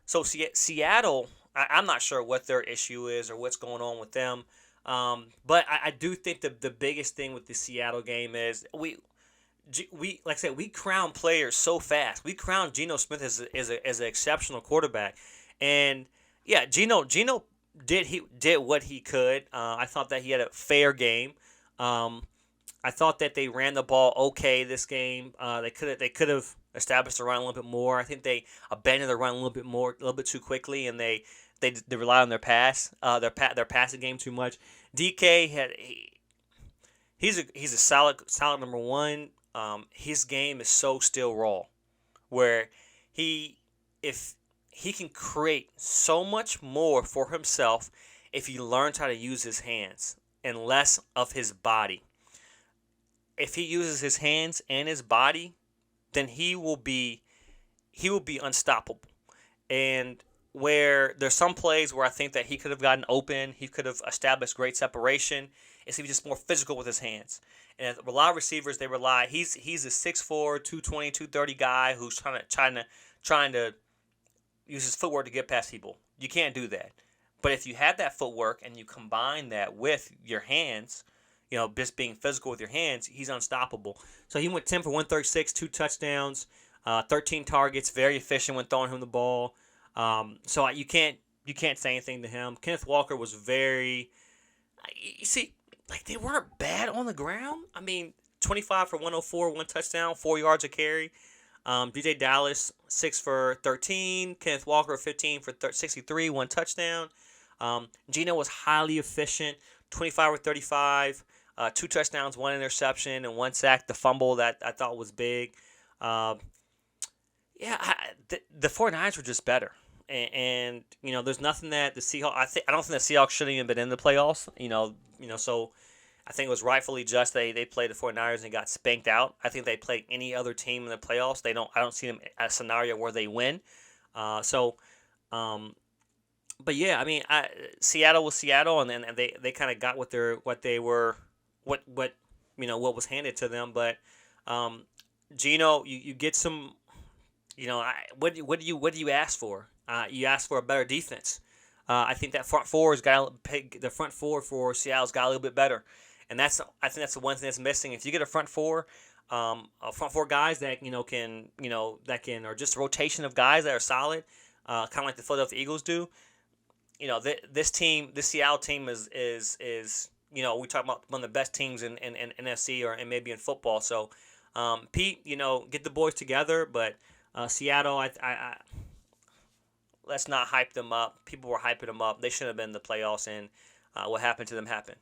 So Seattle, I'm not sure what their issue is or what's going on with them. But I do think the biggest thing with the Seattle game is we like I said, we crown players so fast. We crown Geno Smith as an exceptional quarterback, and yeah, Geno did what he could. I thought that he had a fair game. Um, I thought that they ran the ball okay this game. They could have established the run a little bit more. I think they abandoned the run a little bit more, a little bit too quickly, and they rely on their their passing game too much. DK he's a solid number one. His game is so still raw, where he if he can create so much more for himself if he learns how to use his hands and less of his body. If he uses his hands and his body, then he will be unstoppable. And where there's some plays where I think that he could have gotten open, he could have established great separation. Is he was just more physical with his hands. And a lot of receivers they rely. He's a 6'4", 220, 230 guy who's trying to use his footwork to get past people. You can't do that. But if you have that footwork and you combine that with your hands, just being physical with your hands, he's unstoppable. So he went 10 for 136, 2 touchdowns, 13 targets, very efficient when throwing him the ball. So you can't say anything to him. Kenneth Walker was very, you see, like they weren't bad on the ground. I mean, 25 for 104, 1 touchdown, 4 yards a carry. DJ Dallas 6 for 13. Kenneth Walker 15 for 63, 1 touchdown. Gino was highly efficient, 25 or 35, 2 touchdowns, 1 interception, and 1 sack. The fumble that I thought was big. Um, yeah, the 49ers were just better. And there's nothing that the Seahawks. I don't think the Seahawks should have even been in the playoffs. So I think it was rightfully just they played the 49ers and got spanked out. I think they play any other team in the playoffs. I don't see them a scenario where they win. So but yeah, I mean, Seattle was Seattle, and then they kind of got what was handed to them. But Gino, you get some. What do you ask for? You ask for a better defense. I think that the front four for Seattle's got a little bit better, and I think that's the one thing that's missing. If you get front four guys that can are just a rotation of guys that are solid, kind of like the Philadelphia Eagles do. This Seattle team is we talk about one of the best teams in NFC or and maybe in football. So Pete, get the boys together, but Seattle, let's not hype them up. People were hyping them up. They shouldn't have been in the playoffs, and what happened to them happened.